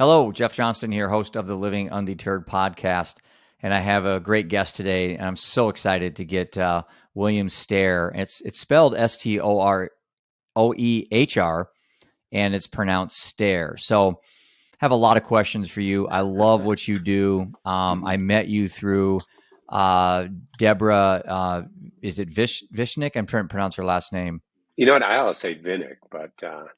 Hello, Jeff Johnston here, host of the Living Undeterred podcast. And I have a great guest today, and I'm so excited to get William Stoehr. It's spelled Storeoehr, and it's pronounced Stoehr. So I have a lot of questions for you. I love what you do. I met you through Deborah, is it Vishnik? I'm trying to pronounce her last name. You know what? I always say Vinnick, but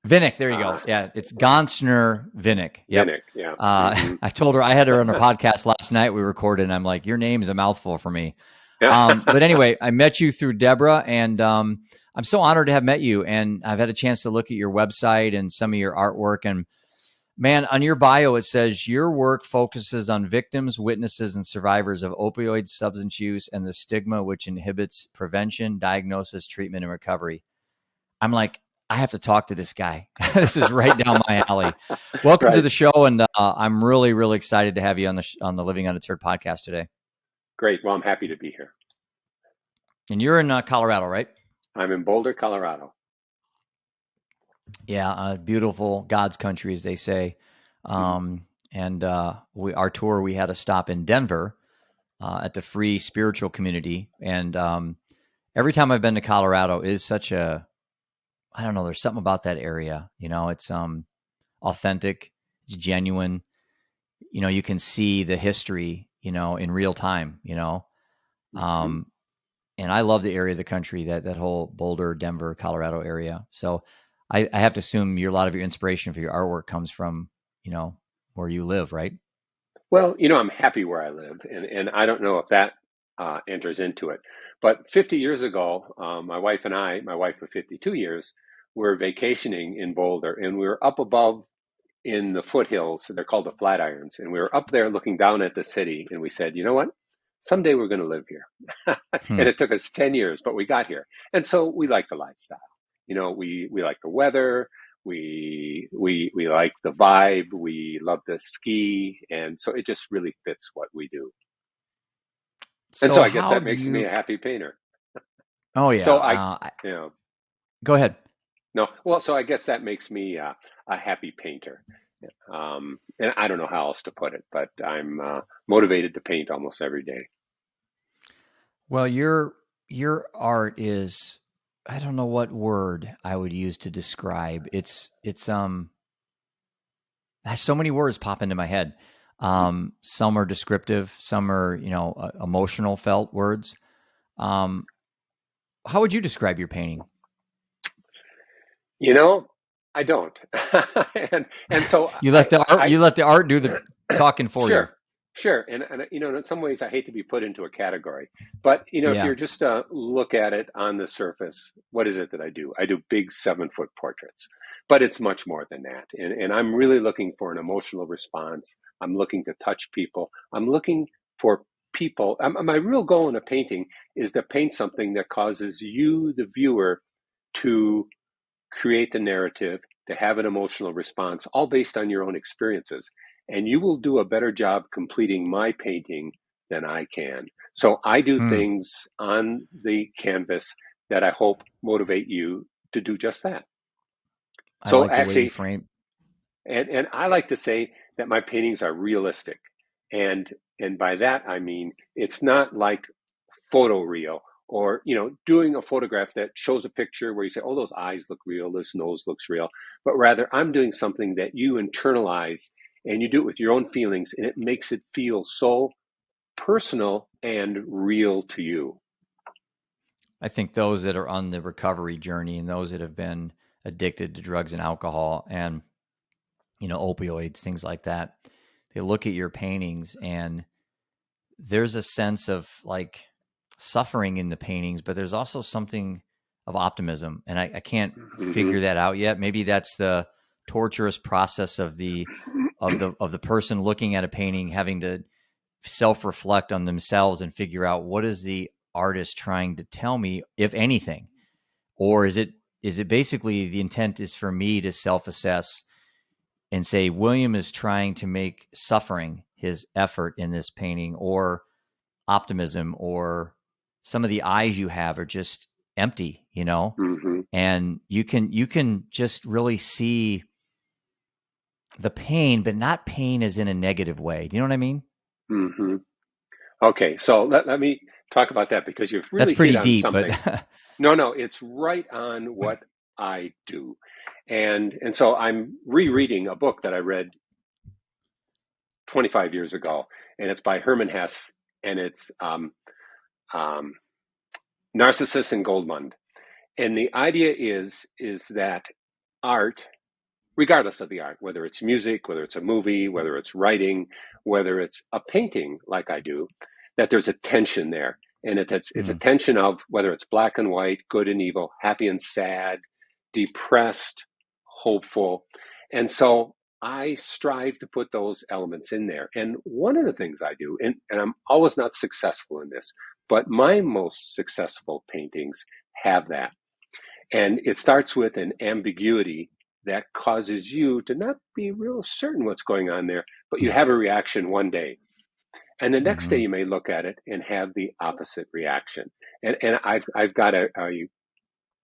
Vinnick, there you go. Yeah, it's Gonsner Vinnick. Yep. Vinnick, yeah. I told her I had her on a podcast last night. We recorded, and I'm like, your name is a mouthful for me. Yeah. But anyway, I met you through Deborah, and I'm so honored to have met you. And I've had a chance to look at your website and some of your artwork. And man, on your bio, it says your work focuses on victims, witnesses, and survivors of opioid substance use and the stigma which inhibits prevention, diagnosis, treatment, and recovery. I'm like, I have to talk to this guy. This is right down my alley. Welcome to the show, and I'm really, really excited to have you on the Living Undeterred podcast today. Great. Well, I'm happy to be here. And you're in Colorado, right? I'm in Boulder, Colorado. Yeah, beautiful God's country, as they say. And our tour, we had a stop in Denver at the Free Spiritual Community, and every time I've been to Colorado is such a I don't know. There's something about that area. You know, it's authentic. It's genuine. You know, you can see the history, you know, in real time, you know. And I love the area of the country, that whole Boulder, Denver, Colorado area. So I have to assume a lot of your inspiration for your artwork comes from, you know, where you live, right? Well, you know, I'm happy where I live, and I don't know if that enters into it. But 50 years ago, my wife of 52 years, were vacationing in Boulder, and we were up above in the foothills. They're called the Flatirons. And we were up there looking down at the city, and we said, you know what? Someday we're going to live here. And it took us 10 years, but we got here. And so we like the lifestyle. You know, we like the weather. We like the vibe. We love to ski. And so it just really fits what we do. And so I guess that makes me a happy painter. Oh, yeah. So Go ahead. No, well, so I guess that makes me a happy painter. And I don't know how else to put it, but I'm motivated to paint almost every day. Well, your art is, I don't know what word I would use to describe. It's has so many words pop into my head. Some are descriptive, some are, you know, emotional felt words. How would you describe your painting? You know, I don't. and so you let the art do the talking for you. Sure. And you know, in some ways I hate to be put into a category, but you know, if you're just look at it on the surface, what is it that I do? I do big 7-foot portraits, but it's much more than that. And I'm really looking for an emotional response. I'm looking to touch people. I'm looking for people. My real goal in a painting is to paint something that causes you, the viewer, to create the narrative, to have an emotional response, all based on your own experiences. And you will do a better job completing my painting than I can. So I do things on the canvas that I hope motivate you to do just that. So like actually, the way you frame. And I like to say that my paintings are realistic. And by that, I mean, it's not like photoreal, or, you know, doing a photograph that shows a picture where you say, oh, those eyes look real, this nose looks real. But rather, I'm doing something that you internalize, and you do it with your own feelings, and it makes it feel so personal and real to you. I think those that are on the recovery journey and those that have been addicted to drugs and alcohol and, you know, opioids, things like that, they look at your paintings and there's a sense of like suffering in the paintings, but there's also something of optimism. And I can't figure that out yet. Maybe that's the torturous process of the person looking at a painting, having to self-reflect on themselves and figure out what is the artist trying to tell me, if anything, or is it basically the intent is for me to self-assess and say, William is trying to make suffering his effort in this painting, or optimism, or some of the eyes you have are just empty, you know? And you can just really see the pain, but not pain as in a negative way. Do you know what I mean? Hmm. Okay, so let me talk about that because you've That's really hit pretty on deep, but something. No, no, it's right on what I do. And so I'm rereading a book that I read 25 years ago, and it's by Herman Hesse, and it's um, Narcissus and Goldmund. And the idea is that art, regardless of the art, whether it's music, whether it's a movie, whether it's writing, whether it's a painting like I do, that there's a tension there. And it's a mm, tension of whether it's black and white, good and evil, happy and sad, depressed, hopeful. And so I strive to put those elements in there. And one of the things I do, and I'm always not successful in this, but my most successful paintings have that. And it starts with an ambiguity that causes you to not be real certain what's going on there, but you have a reaction one day. And the next day hmm you may look at it and have the opposite reaction. And I've got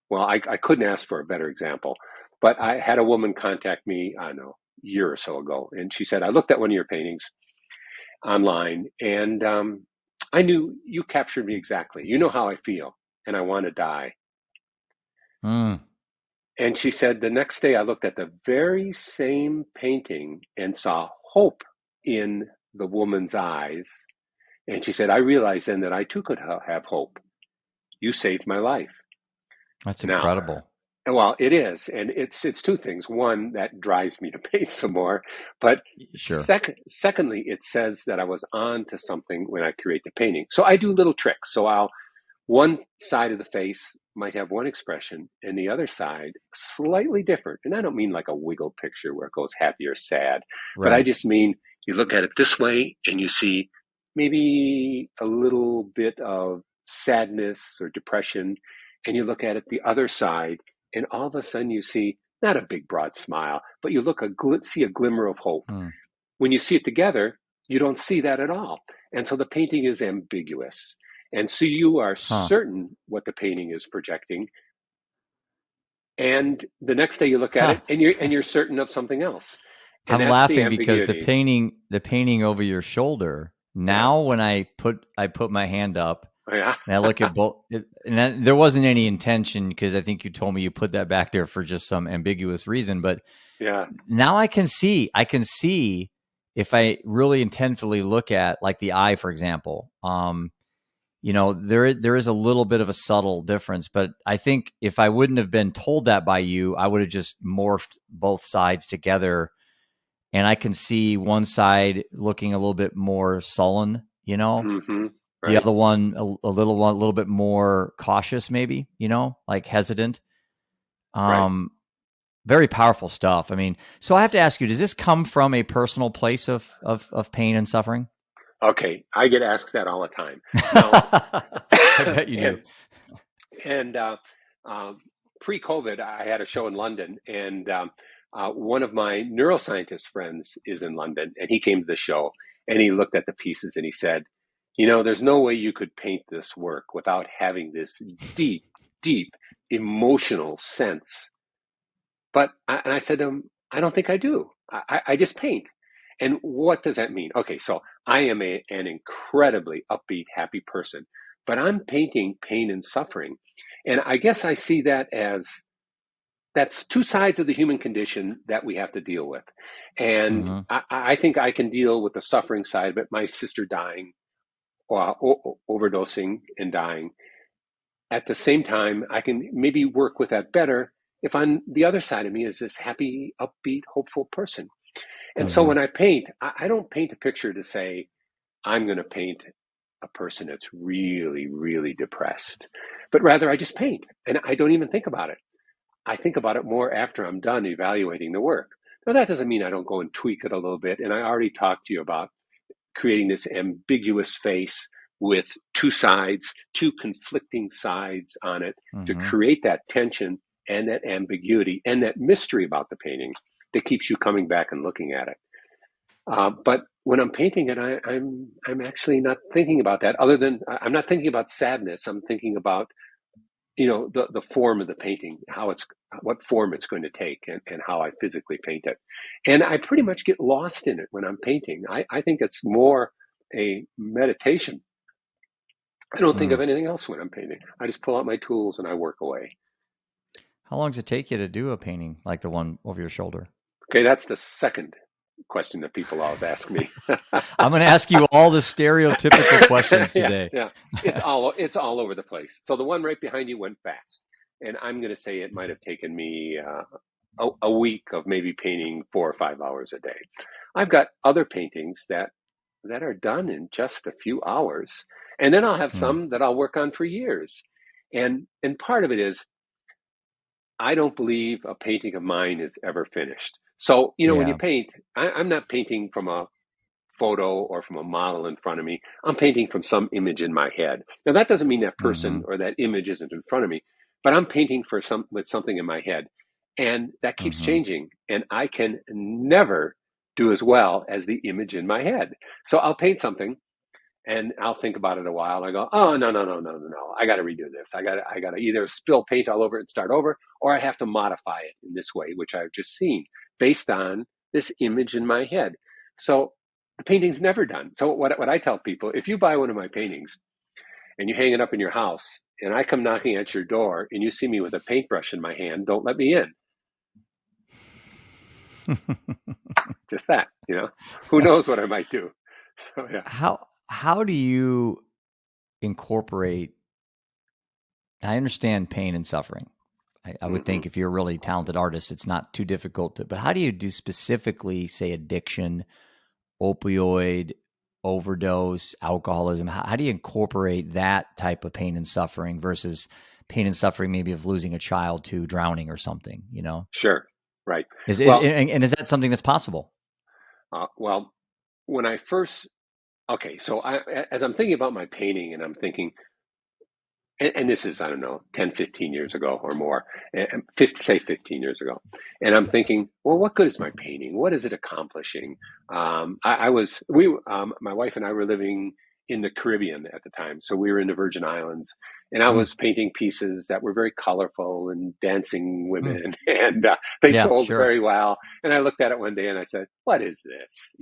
well, I couldn't ask for a better example, but I had a woman contact me, I don't know, a year or so ago. And she said, I looked at one of your paintings online and I knew you captured me exactly. You know how I feel and I want to die. mm. And she said, the next day I looked at the very same painting and saw hope in the woman's eyes. And she said, I realized then that I too could have hope. You saved my life. That's Now, incredible. well, it is. And it's two things. One, that drives me to paint some more. But Sure. secondly, it says that I was on to something when I create the painting. So I do little tricks. So one side of the face might have one expression and the other side slightly different. And I don't mean like a wiggle picture where it goes happy or sad, but I Right. just mean you look at it this way and you see maybe a little bit of sadness or depression, and you look at it the other side, and all of a sudden you see not a big broad smile, but you see a glimmer of hope. Mm. When you see it together, you don't see that at all. And so the painting is ambiguous. And so you are Huh. certain what the painting is projecting. And the next day you look at Huh. it and you're certain of something else. And I'm that's the laughing because ambiguity. the painting over your shoulder. Yeah. Now, when I put my hand up Yeah. and I look at both, there wasn't any intention because I think you told me you put that back there for just some ambiguous reason. But Yeah. now I can see if I really intentfully look at like the eye, for example. There is a little bit of a subtle difference, but I think if I wouldn't have been told that by you, I would have just morphed both sides together, and I can see one side looking a little bit more sullen, Mm-hmm. the Right. other one, a little bit more cautious, maybe, like hesitant. Right. Um, Very powerful stuff. I mean, so I have to ask you, does this come from a personal place of pain and suffering? Okay. I get asked that all the time. Now, I bet you do. and And um, pre-COVID, I had a show in London, and one of my neuroscientist friends is in London, and he came to the show, and he looked at the pieces, and he said, there's no way you could paint this work without having this deep, deep emotional sense. And I said to him, I don't think I do. I just paint. And what does that mean? Okay, so I am an incredibly upbeat, happy person, but I'm painting pain and suffering. And I guess I see that as that's two sides of the human condition that we have to deal with. And Hmm. I think I can deal with the suffering side, but my sister dying, or overdosing and dying. At the same time, I can maybe work with that better if on the other side of me is this happy, upbeat, hopeful person. And so Hmm. when I paint, I don't paint a picture to say, I'm going to paint a person that's really, really depressed, but rather I just paint and I don't even think about it. I think about it more after I'm done evaluating the work. Now, that doesn't mean I don't go and tweak it a little bit. And I already talked to you about creating this ambiguous face with two sides, two conflicting sides on it to Hmm. create that tension and that ambiguity and that mystery about the painting that keeps you coming back and looking at it. But when I'm painting it, I'm actually not thinking about that. Other than I'm not thinking about sadness. I'm thinking about the form of the painting, how what form it's going to take, and how I physically paint it. And I pretty much get lost in it when I'm painting. I think it's more a meditation. I don't think of Mm. anything else when I'm painting. I just pull out my tools and I work away. How long does it take you to do a painting like the one over your shoulder? Okay, that's the second question that people always ask me. I'm going to ask you all the stereotypical questions Yeah, today. yeah. It's all over the place. So the one right behind you went fast, and I'm going to say it might have taken me a week of maybe painting 4 or 5 hours a day. I've got other paintings that are done in just a few hours, and then I'll have Mm. some that I'll work on for years. And part of it is I don't believe a painting of mine is ever finished. So, when you Yeah. paint, I'm not painting from a photo or from a model in front of me. I'm painting from some image in my head. Now, that doesn't mean that Mm-hmm. person or that image isn't in front of me, but I'm painting with something in my head. And that keeps Mm-hmm. changing. And I can never do as well as the image in my head. So I'll paint something and I'll think about it a while. I go, oh, no, no, no, no, no, no. I got to redo this. I got to either spill paint all over it and start over, or I have to modify it in this way, which I've just seen based on this image in my head. So the painting's never done. So what I tell people, if you buy one of my paintings and you hang it up in your house, and I come knocking at your door and you see me with a paintbrush in my hand, don't let me in. Just that. Who knows what I might do? So yeah. How do you incorporate? I understand pain and suffering. I would Mm-hmm. think if you're a really talented artist, it's not too difficult to. But how do you do specifically, say, addiction, opioid overdose, alcoholism? How do you incorporate that type of pain and suffering versus pain and suffering, maybe of losing a child to drowning or something? Sure. Right. Is Well, and is that something that's possible? well, when I first, okay, so as I'm thinking about my painting and I'm thinking, and this is, I don't know, 10, 15 years ago or more, and say 15 years ago. And I'm thinking, well, what good is my painting? What is it accomplishing? My wife and I were living in the Caribbean at the time. So we were in the Virgin Islands, and I Mm, was painting pieces that were very colorful and dancing mm. women, and they Yeah, sold sure. very well. And I looked at it one day and I said, what is this?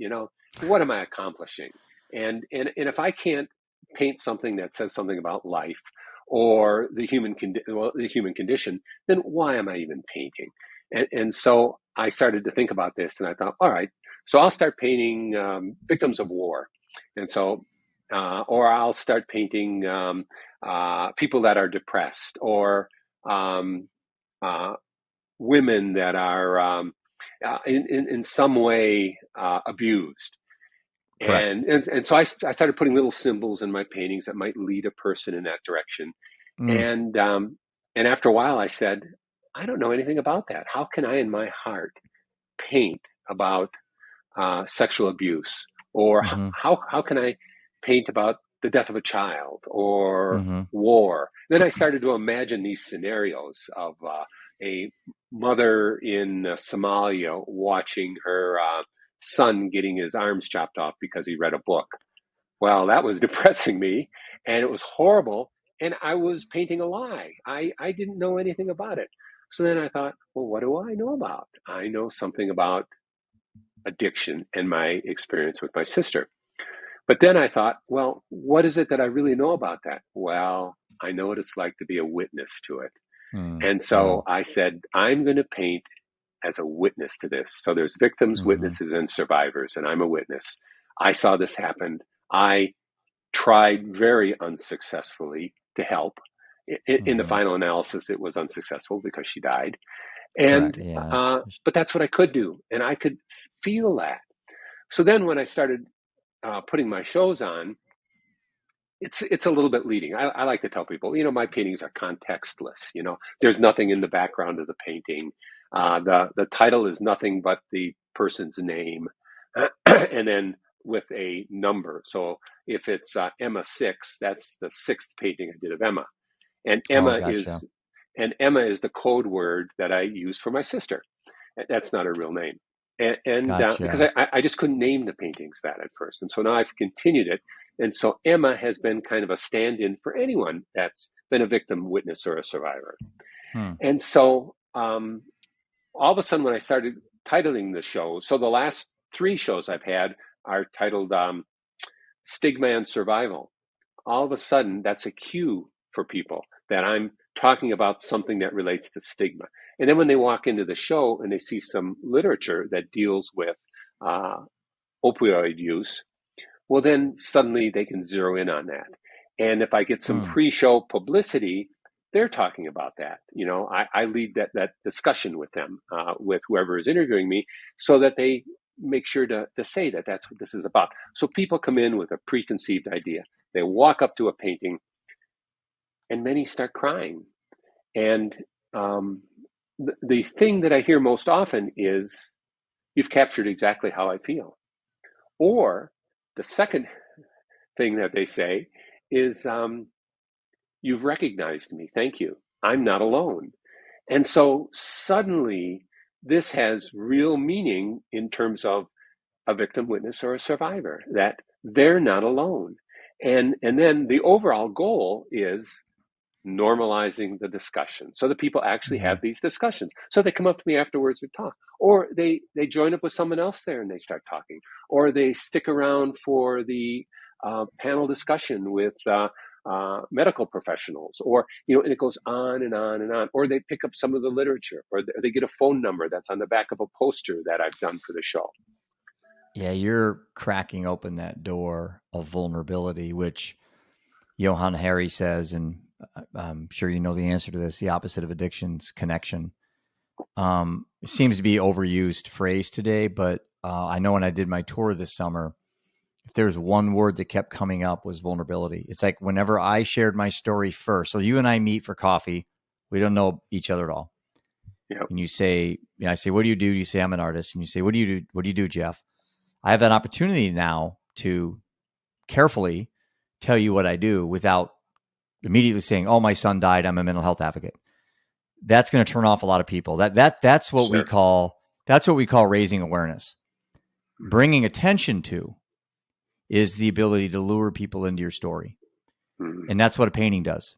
What am I accomplishing? And if I can't paint something that says something about life, or the human condition, then why am I even painting? And so I started to think about this, and I thought, all right, so I'll start painting victims of war, and so, or I'll start painting people that are depressed, or um, uh, women that are in some way abused. Correct. And so I started putting little symbols in my paintings that might lead a person in that direction. Mm, And after a while, I said, I don't know anything about that. How can I, in my heart, paint about sexual abuse, or mm-hmm, how can I paint about the death of a child or mm-hmm. war? Then I started to imagine these scenarios of a mother in Somalia watching her son getting his arms chopped off because he read a book. Well, that was depressing me, and it was horrible. And I was painting a lie. I didn't know anything about it. So then I thought, well, what do I know about? I know something about addiction and my experience with my sister. But then I thought, well, what is it that I really know about that? Well, I know what it's like to be a witness to it. Mm, And mm, so I said, I'm going to paint as a witness to this. So there's victims, mm-hmm, witnesses, and survivors, and I'm a witness. I saw this happen. I tried very unsuccessfully to help. In the mm-hmm. final analysis, it was unsuccessful because she died. Correct. And Yeah. but that's what I could do, and I could feel that. So then, when I started putting my shows on, it's a little bit leading. I like to tell people, my paintings are contextless. There's nothing in the background of the painting. The title is nothing but the person's name, and then with a number. So if it's Emma 6, that's the sixth painting I did of Emma, and Oh, Emma gotcha. is and Emma is the code word that I use for my sister. That's not her real name. And because Gotcha. I just couldn't name the paintings that at first. And so now I've continued it. And so Emma has been kind of a stand in for anyone that's been a victim, witness, or a survivor. Hmm. And so all of a sudden when I started titling the show, so the last 3 shows I've had are titled Stigma and Survival. All of a sudden, that's a cue for people that I'm talking about something that relates to stigma. And then when they walk into the show and they see some literature that deals with opioid use, well, then suddenly they can zero in on that. And if I get some pre-show publicity, they're talking about that. I lead that discussion with them, with whoever is interviewing me, so that they make sure to say that that's what this is about. So people come in with a preconceived idea. They walk up to a painting, and many start crying. And the thing that I hear most often is, "You've captured exactly how I feel." Or the second thing that they say is, "You've recognized me. Thank you. I'm not alone." And so suddenly this has real meaning in terms of a victim, witness, or a survivor, that they're not alone. And then the overall goal is normalizing the discussion so that people actually have these discussions. So they come up to me afterwards and talk, or they join up with someone else there and they start talking, or they stick around for the panel discussion with medical professionals, or and it goes on and on and on. Or they pick up some of the literature, or they get a phone number that's on the back of a poster that I've done for the show. Yeah, you're cracking open that door of vulnerability, which Johann Hari says, and I'm sure you know the answer to this: the opposite of addiction's connection. It seems to be overused phrase today, but I know when I did my tour this summer, if there's one word that kept coming up was vulnerability. It's like whenever I shared my story first, so you and I meet for coffee, we don't know each other at all. Yep. And you say, I say, "What do you do?" You say, "I'm an artist." And you say, "What do you do? What do you do, Jeff?" I have that opportunity now to carefully tell you what I do without immediately saying, "Oh, my son died. I'm a mental health advocate." That's going to turn off a lot of people. That's what we call raising awareness. Bringing attention to is the ability to lure people into your story. And that's what a painting does.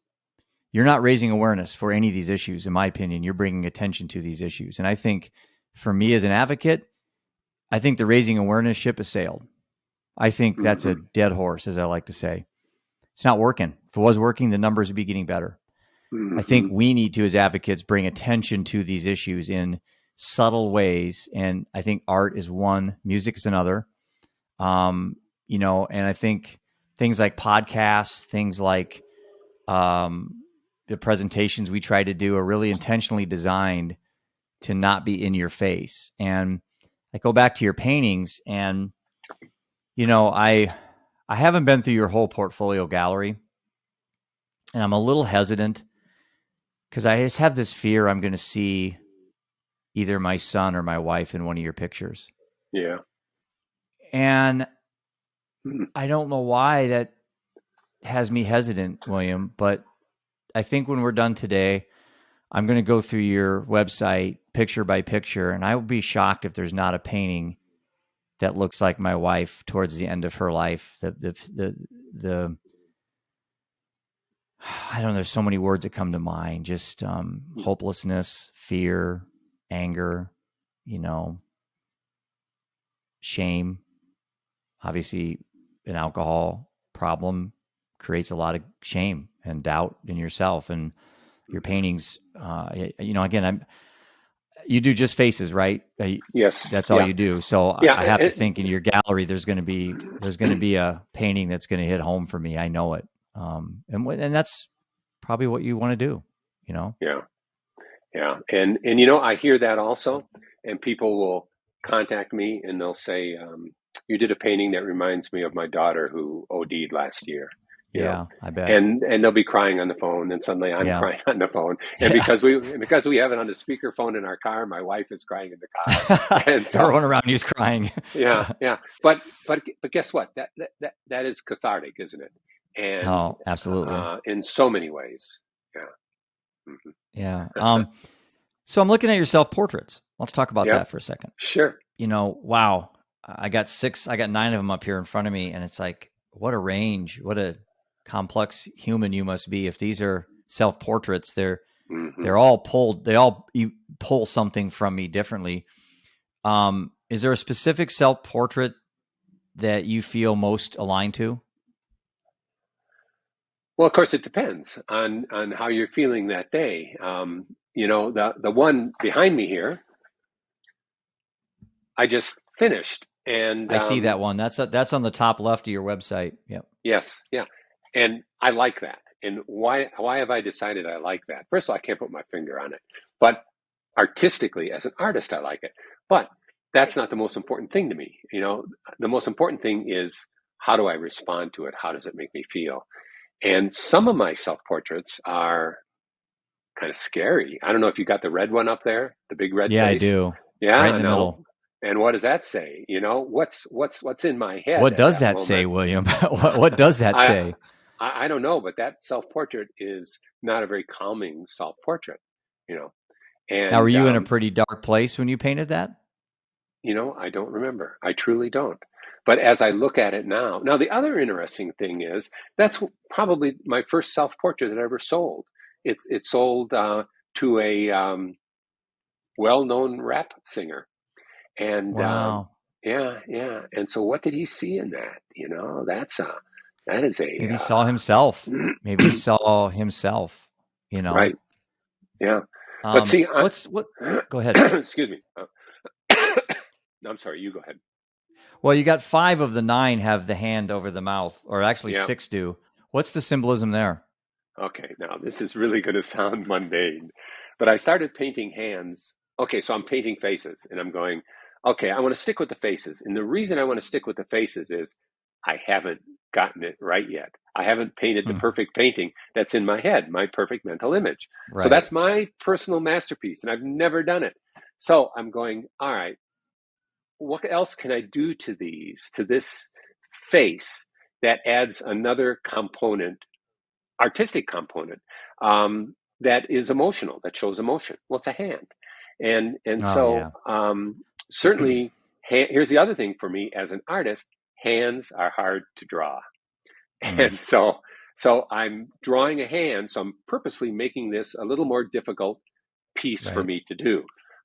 You're not raising awareness for any of these issues. In my opinion, you're bringing attention to these issues. And I think for me as an advocate, I think the raising awareness ship has sailed. I think that's a dead horse, as I like to say. It's not working. If it was working, the numbers would be getting better. I think we need to, as advocates, bring attention to these issues in subtle ways. And I think art is one, music is another. And I think things like podcasts, things like the presentations we try to do are really intentionally designed to not be in your face. And I go back to your paintings, and I haven't been through your whole portfolio gallery, and I'm a little hesitant because I just have this fear I'm going to see either my son or my wife in one of your pictures. Yeah. And I don't know why that has me hesitant, William, but I think when we're done today, I'm going to go through your website picture by picture, and I will be shocked if there's not a painting that looks like my wife towards the end of her life. The I don't know, there's so many words that come to mind. Just hopelessness, fear, anger, shame. Obviously, an alcohol problem creates a lot of shame and doubt in yourself. And your paintings, again, you do just faces, right? Yes. That's all you do. So I have to think in your gallery, there's going to be a painting that's going to hit home for me. I know it. And that's probably what you want to do, Yeah. Yeah. And I hear that also, and people will contact me and they'll say, "You did a painting that reminds me of my daughter who OD'd last year." I bet. And they'll be crying on the phone, and suddenly I'm crying on the phone. And because we have it on the speakerphone in our car, my wife is crying in the car. And so everyone around you is crying. Yeah. But guess what? That is cathartic, isn't it? And absolutely. In so many ways. Yeah. Mm-hmm. Yeah. So I'm looking at your self-portraits. Let's talk about that for a second. Sure. Wow. I got 9 of them up here in front of me, and it's like, what a range, what a complex human you must be. If these are self-portraits, they're all pulled pull something from me differently. Is there a specific self-portrait that you feel most aligned to? Well, of course, it depends on how you're feeling that day. The one behind me here, I just finished, and I see that one. That's on the top left of your website. Yep. yes, yeah, and I like that. And why have I decided I like that? First of all, I can't put my finger on it, but artistically, as an artist, I like it. But that's not the most important thing to me. The most important thing is, how do I respond to it? How does it make me feel? And some of my self-portraits are kind of scary. I don't know if you got the red one up there, the big red Yeah, I face. do. Yeah, Right in I the know. middle. And what does that say? What's in my head What at does that that say, moment? William? What does that I, say? I don't know, but that self-portrait is not a very calming self-portrait, you know. Now, were And you in a pretty dark place when you painted that? I don't remember. I truly don't. But as I look at it now, the other interesting thing is that's probably my first self-portrait that I ever sold. It sold to a well-known rap singer, and Wow. yeah. And so, what did he see in that? That is Maybe he saw himself. Maybe he saw himself, you know. right. Yeah. But see, What go ahead. excuse me. I'm sorry. You go ahead. Well, you got 5 of the 9 have the hand over the mouth, or actually Yeah. 6 do. What's the symbolism there? Okay, now this is really going to sound mundane, but I started painting hands. Okay, so I'm painting faces and I'm going, okay, I want to stick with the faces. And the reason I want to stick with the faces is I haven't gotten it right yet. I haven't painted the Hmm. perfect painting that's in my head, my perfect mental image. So Right. that's my personal masterpiece, and I've never done it. So I'm going, all right, what else can I do to this face that adds another component, artistic component, that is emotional, that shows emotion? Well, it's a hand, and Oh, so yeah. certainly, here's the other thing for me as an artist: hands are hard to draw, Mm, and so I'm drawing a hand. So I'm purposely making this a little more difficult piece for right. me to do.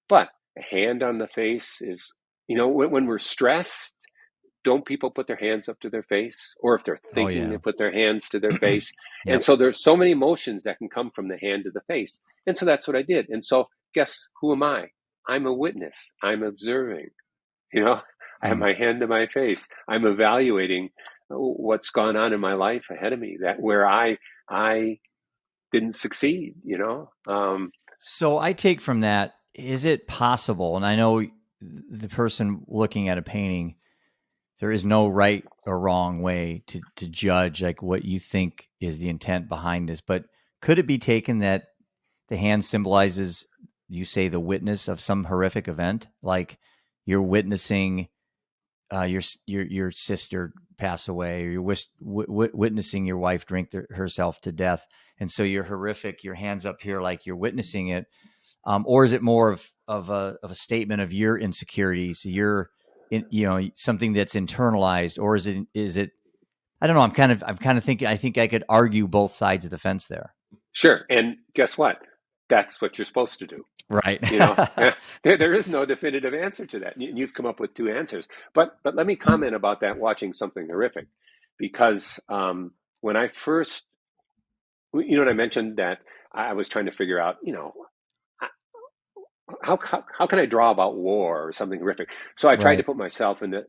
But a hand on the face is, when we're stressed, don't people put their hands up to their face? Or if they're Oh, thinking, they yeah. put their hands to their face. And Yep. so there's so many emotions that can come from the hand to the face. And so that's what I did. And so guess who am I? I'm a witness. I'm observing. You know, I have Mm. my hand to my face. I'm evaluating what's gone on in my life ahead of me, that where I didn't succeed, So I take from that, is it possible, and I know the person looking at a painting, there is no right or wrong way to judge like what you think is the intent behind this, but could it be taken that the hand symbolizes, you say, the witness of some horrific event, like you're witnessing your sister pass away, or you're witnessing your wife drink herself to death, and so you're horrific, your hands up here like you're witnessing it, or is it more of a statement of your insecurities, your something that's internalized, or is it I don't know. I'm kind of thinking. I think I could argue both sides of the fence there. Sure. And guess what? That's what you're supposed to do. Right. There is no definitive answer to that. You've come up with two answers. But let me comment about that, watching something horrific, because when I first, what I mentioned, that I was trying to figure out, how can I draw about war or something horrific? So I tried to Right. put myself in the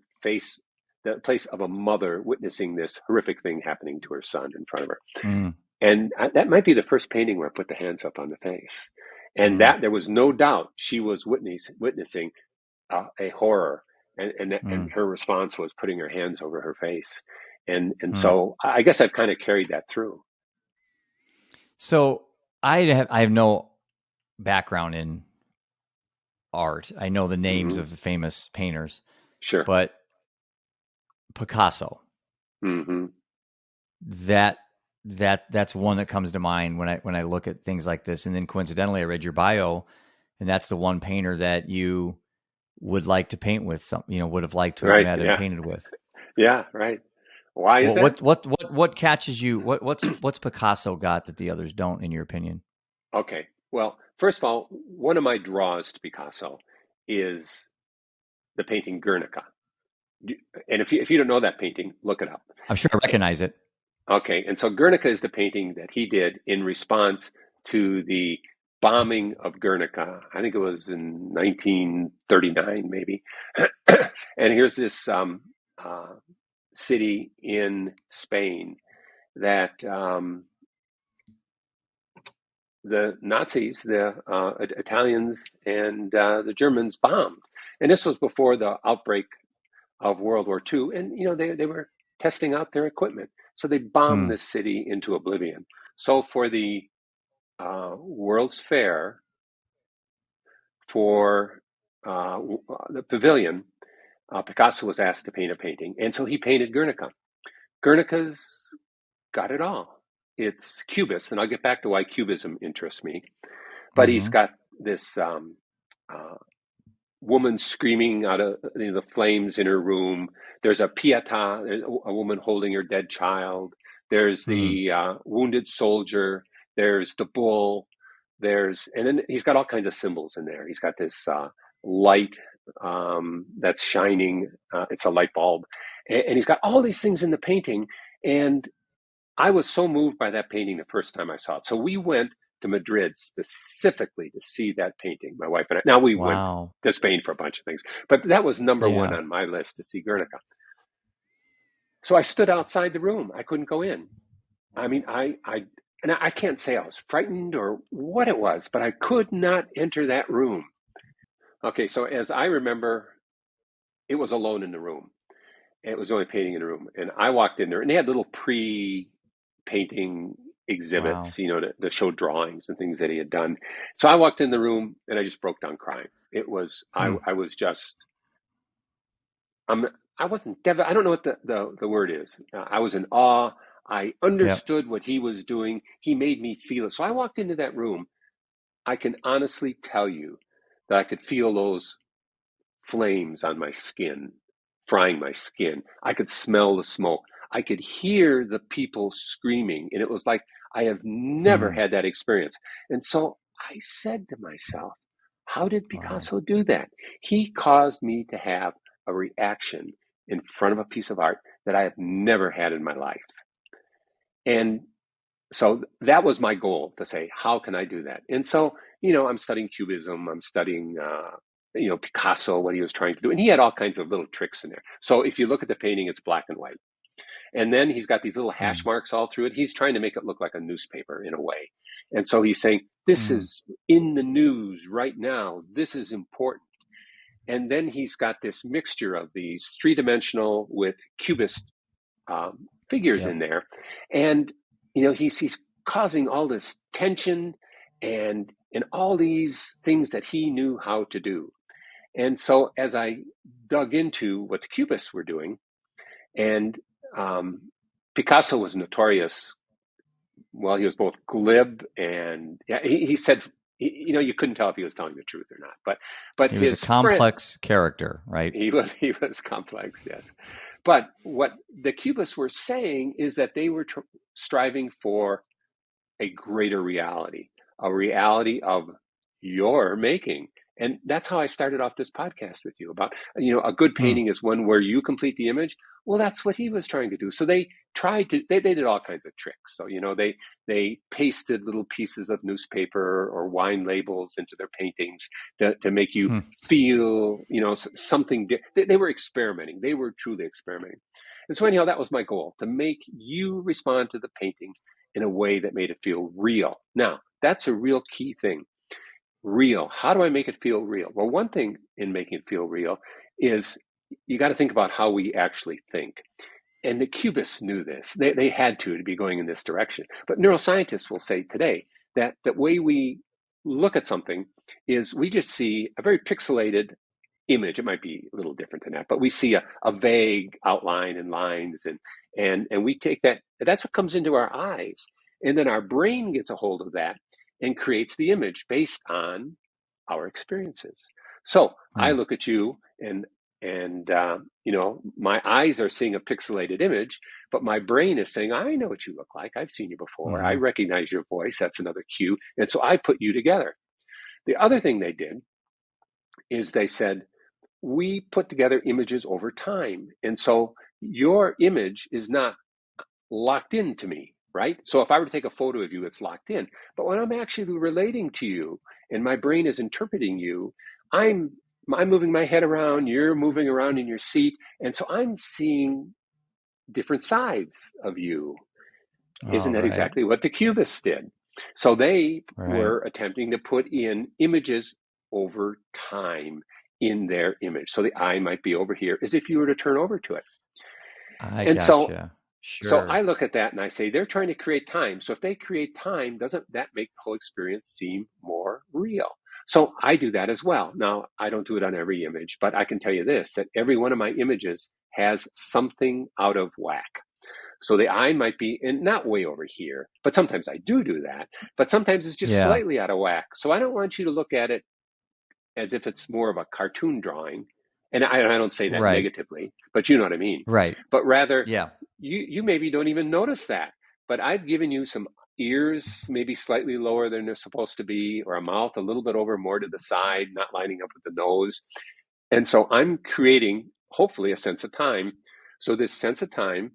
place of a mother witnessing this horrific thing happening to her son in front of her. Mm, And that might be the first painting where I put the hands up on the face. And mm, that there was no doubt she was witnessing a horror. And mm, her response was putting her hands over her face. And mm. so I guess I've kind of carried that through. So I have no background in art. I know the names Hmm. of the famous painters, Sure. but Picasso, Hmm. that that's one that comes to mind when I look at things like this. And then coincidentally, I read your bio, and that's the one painter that you would like to paint with. Would have liked to have Right. met and Yeah. painted with. Yeah. Right. Why is What that? what catches you? What's Picasso got that the others don't, in your opinion? Okay. Well, first of all, one of my draws to Picasso is the painting Guernica. And if you don't know that painting, look it up. I'm sure I recognize it. Okay, and so Guernica is the painting that he did in response to the bombing of Guernica. I think it was in 1939, maybe. And here's this city in Spain that the Nazis, the Italians, and the Germans bombed. And this was before the outbreak of World War II. And, they were testing out their equipment. So they bombed this city into oblivion. So for the World's Fair, for the pavilion, Picasso was asked to paint a painting. And so he painted Guernica. Guernica's got it all. It's Cubist, and I'll get back to why Cubism interests me. But he's got this woman screaming out of the flames in her room. There's a Pietà, a woman holding her dead child. There's the wounded soldier. There's the bull. And then he's got all kinds of symbols in there. He's got this light that's shining. It's a light bulb. And he's got all these things in the painting. And I was so moved by that painting the first time I saw it. So we went to Madrid specifically to see that painting, my wife and I. Now we went to Spain for a bunch of things, but that was number one on my list, to see Guernica. So I stood outside the room. I couldn't go in. I mean, I can't say I was frightened or what it was, but I could not enter that room. Okay, so as I remember, it was alone in the room. It was the only painting in the room. And I walked in there, and they had little pre-painting exhibits, to show drawings and things that he had done. So I walked in the room, and I just broke down crying. It was, I was just, I wasn't, I don't know what the word is. I was in awe. I understood what he was doing. He made me feel it. So I walked into that room. I can honestly tell you that I could feel those flames on my skin, frying my skin. I could smell the smoke. I could hear the people screaming. And it was like, I have never had that experience. And so I said to myself, how did Picasso do that? He caused me to have a reaction in front of a piece of art that I have never had in my life. And so that was my goal, to say, how can I do that? And so, I'm studying Cubism. I'm studying, Picasso, what he was trying to do. And he had all kinds of little tricks in there. So if you look at the painting, it's black and white. And then he's got these little hash marks all through it. He's trying to make it look like a newspaper in a way. And so he's saying, this is in the news right now. This is important. And then he's got this mixture of these three-dimensional with cubist figures in there. And, he's causing all this tension and all these things that he knew how to do. And so as I dug into what the Cubists were doing, and Picasso was notorious, well, he was both glib and he said, you couldn't tell if he was telling the truth or not. But he was a complex character, right? He was complex, yes. But what the Cubists were saying is that they were striving for a greater reality, a reality of your making. And that's how I started off this podcast with you about, a good painting is one where you complete the image. Well, that's what he was trying to do. So they did all kinds of tricks. So, they pasted little pieces of newspaper or wine labels into their paintings to make you feel, something. They were experimenting. They were truly experimenting. And so anyhow, that was my goal, to make you respond to the painting in a way that made it feel real. Now, that's a real key thing. Real. How do I make it feel real? Well, one thing in making it feel real is you got to think about how we actually think. And the Cubists knew this. They had to be going in this direction. But neuroscientists will say today that the way we look at something is we just see a very pixelated image. It might be a little different than that, but we see a vague outline and lines, and we take that. That's what comes into our eyes. And then our brain gets a hold of that and creates the image based on our experiences. So I look at you and my eyes are seeing a pixelated image, but my brain is saying, I know what you look like. I've seen you before. I recognize your voice. That's another cue. And so I put you together. The other thing they did is they said, we put together images over time. And so your image is not locked into me, right? So if I were to take a photo of you, it's locked in. But when I'm actually relating to you and my brain is interpreting you, I'm moving my head around, you're moving around in your seat. And so I'm seeing different sides of you. Oh, Isn't that right. exactly what the Cubists did? So they Right. were attempting to put in images over time in their image. So the eye might be over here as if you were to turn over to it. I And so gotcha. so I Sure. look at that and I say they're trying to create time. So if they create time, doesn't that make the whole experience seem more real? So I do that as well. Now, I don't do it on every image, but I can tell you this, that every one of my images has something out of whack. So the eye might be in not way over here, but sometimes I do that, but sometimes it's just Yeah. slightly out of whack. So I don't want you to look at it as if it's more of a cartoon drawing. And I don't say that Right. negatively, but you know what I mean. Right. But rather, Yeah. you maybe don't even notice that. But I've given you some ears maybe slightly lower than they're supposed to be, or a mouth a little bit over more to the side, not lining up with the nose. And so I'm creating, hopefully, a sense of time. So this sense of time,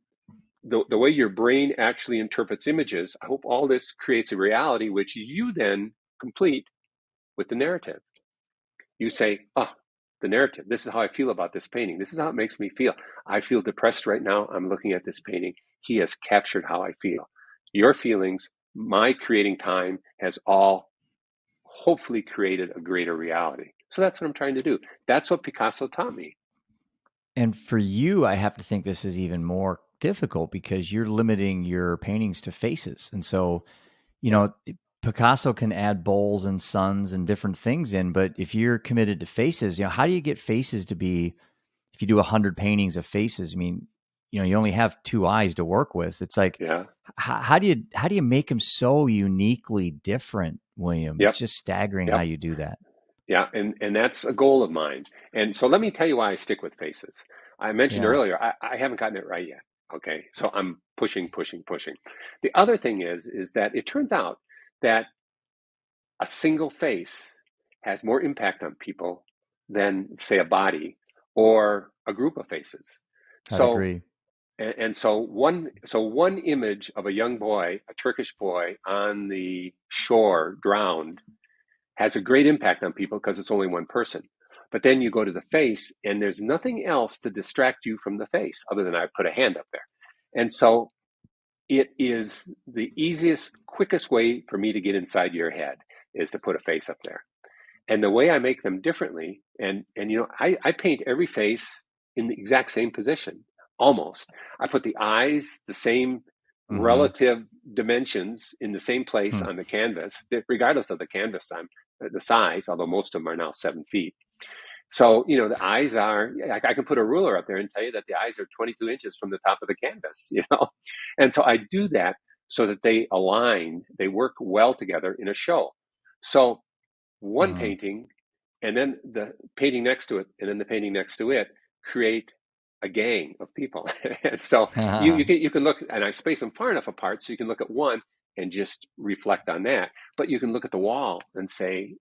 the way your brain actually interprets images, I hope all this creates a reality which you then complete with the narrative. You say, oh, the narrative. This is how I feel about this painting. This is how it makes me feel. I feel depressed right now. I'm looking at this painting. He has captured how I feel. Your feelings, my creating time has all hopefully created a greater reality. So that's what I'm trying to do. That's what Picasso taught me. And for you, I have to think this is even more difficult because you're limiting your paintings to faces. And so, you know, Picasso can add bowls and suns and different things in, but if you're committed to faces, how do you get faces to be, if you do 100 paintings of faces, I mean, you only have two eyes to work with. It's like, Yeah. how do you make them so uniquely different, William? It's Yep. just staggering how Yep. you do that. Yeah. And that's a goal of mine. And so let me tell you why I stick with faces. I mentioned Yeah. earlier, I haven't gotten it right yet. Okay. So I'm pushing, pushing, pushing. The other thing is that it turns out that a single face has more impact on people than, say, a body or a group of faces. I'd So, agree. and so one image of a young boy, a Turkish boy on the shore drowned, has a great impact on people because it's only one person. But then you go to the face, and there's nothing else to distract you from the face other than I put a hand up there. And so it is the easiest, quickest way for me to get inside your head is to put a face up there. And the way I make them differently, I paint every face in the exact same position, almost. I put the eyes, the same Hmm. relative dimensions in the same place on the canvas, regardless of the canvas the size, although most of them are now 7 feet. So, the eyes are, I can put a ruler up there and tell you that the eyes are 22 inches from the top of the canvas. And so I do that so that they align, they work well together in a show. So one Hmm. painting and then the painting next to it and then the painting next to it create a gang of people. And so you can look, and I space them far enough apart so you can look at one and just reflect on that. But you can look at the wall and say,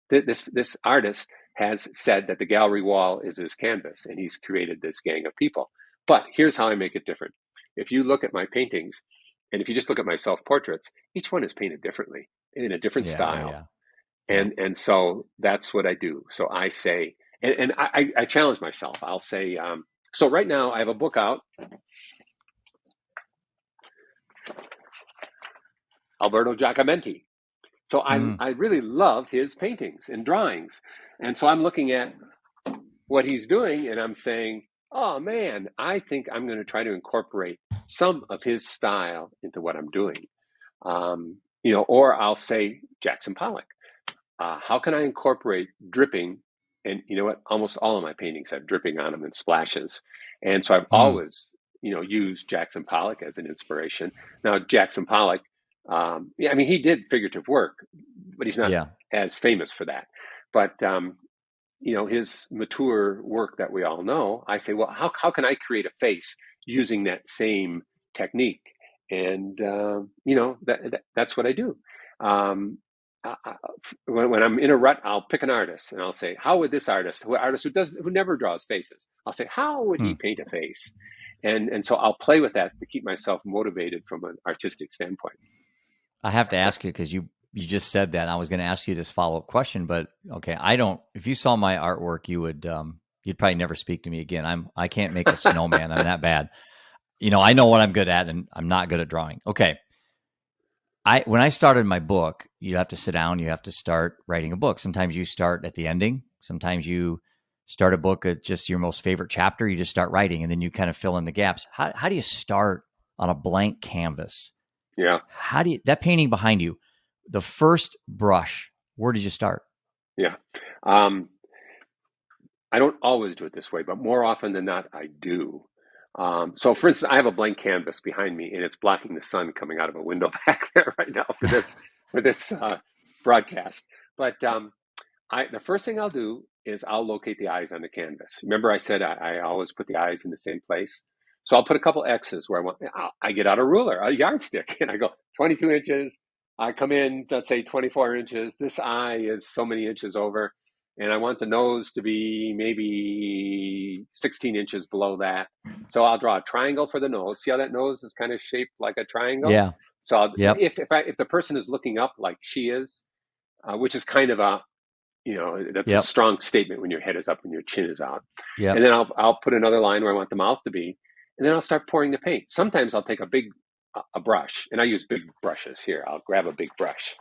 this artist has said that the gallery wall is his canvas and he's created this gang of people. But here's how I make it different. If you look at my paintings and if you just look at my self portraits, each one is painted differently in a different Yeah. Oh, style. yeah. Yep. And so that's what I do. So I say, and I challenge myself. I'll say, so right now I have a book out, Alberto Giacomenti. So Mm. I really love his paintings and drawings. And so I'm looking at what he's doing and I'm saying, oh man, I think I'm going to try to incorporate some of his style into what I'm doing. Or I'll say Jackson Pollock. How can I incorporate dripping? And you know what? Almost all of my paintings have dripping on them and splashes. And so I've Mm. always, used Jackson Pollock as an inspiration. Now, Jackson Pollock, yeah, I mean, he did figurative work, but he's not Yeah. as famous for that. But, his mature work that we all know, I say, well, how can I create a face using that same technique? And, that's what I do. Um, when I'm in a rut, I'll pick an artist and I'll say, how would this artist, who never draws faces, I'll say, how would he Hmm. paint a face? And so I'll play with that to keep myself motivated from an artistic standpoint. I have to ask you because you just said that. And I was going to ask you this follow up question, but okay, I don't. If you saw my artwork, you'd probably never speak to me again. I can't make a snowman. I'm that bad. I know what I'm good at, and I'm not good at drawing. Okay, when I started my book, you have to sit down, you have to start writing a book. Sometimes you start at the ending. Sometimes you start a book at just your most favorite chapter. You just start writing, and then you kind of fill in the gaps. How do you start on a blank canvas? Yeah. How do you that painting behind you, the first brush? Where did you start? Yeah. Um, I don't always do it this way, but more often than not, I do. So, for instance, I have a blank canvas behind me, and it's blocking the sun coming out of a window back there right now for this broadcast. But the first thing I'll do is I'll locate the eyes on the canvas. Remember, I said I always put the eyes in the same place. So I'll put a couple X's where I want. I get out a ruler, a yardstick, and I go 22 inches. I come in, let's say 24 inches. This eye is so many inches over, and I want the nose to be maybe 16 inches below that. So I'll draw a triangle for the nose. See how that nose is kind of shaped like a triangle? Yeah. So Yep. if the person is looking up like she is, which is kind of that's a Yep. strong statement when your head is up and your chin is out. And Yep. then I'll put another line where I want the mouth to be, and then I'll start pouring the paint. Sometimes I'll take a brush, and I use big brushes here. I'll grab a big brush.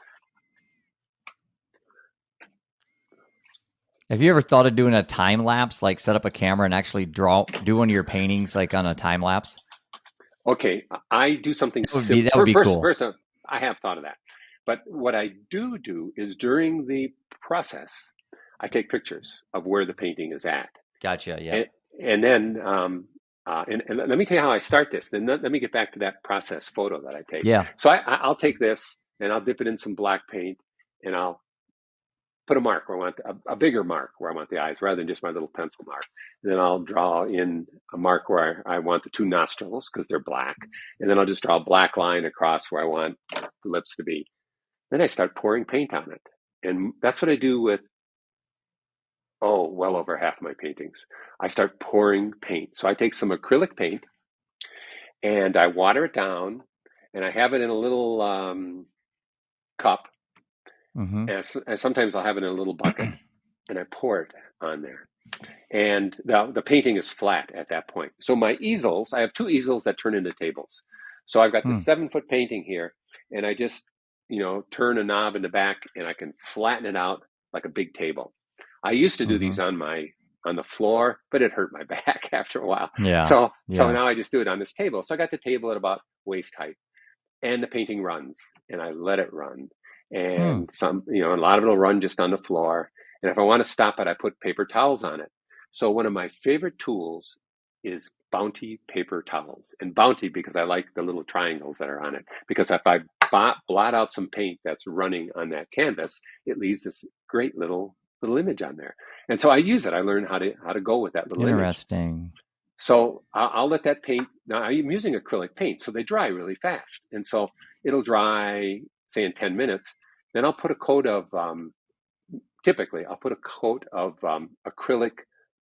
Have you ever thought of doing a time lapse, like set up a camera and actually do one of your paintings like on a time lapse? Okay, I do something That would be simple. that would be cool. First, I have thought of that, but what I do is during the process, I take pictures of where the painting is at. Gotcha. Yep. And, and then, and let me tell you how I start this. Then let me get back to that process photo that I take. Yeah. So I'll take this and I'll dip it in some black paint and I'll put a mark where I want a bigger mark where I want the eyes rather than just my little pencil mark. And then I'll draw in a mark where I want the two nostrils because they're black. And then I'll just draw a black line across where I want the lips to be. Then I start pouring paint on it. And that's what I do with well over half my paintings. I start pouring paint. So I take some acrylic paint and I water it down and I have it in a little cup. Mm-hmm. And sometimes I'll have it in a little bucket and I pour it on there. And the painting is flat at that point. So my easels, I have two easels that turn into tables. So I've got this Hmm. 7-foot painting here and I just, turn a knob in the back and I can flatten it out like a big table. I used to do Mm-hmm. these on the floor, but it hurt my back after a while. Yeah. So Yeah. now I just do it on this table. So I got the table at about waist height, and the painting runs, and I let it run. Hmm. And a lot of it'll run just on the floor. And if I want to stop it, I put paper towels on it. So one of my favorite tools is Bounty paper towels, and Bounty because I like the little triangles that are on it. Because if I blot out some paint that's running on that canvas, it leaves this great little image on there. And so I use it. I learned how to go with that little image. Interesting. So I'll let that paint. Now I'm using acrylic paint, so they dry really fast, and so it'll dry, say in 10 minutes. Then I'll put a coat of typically I'll put a coat of acrylic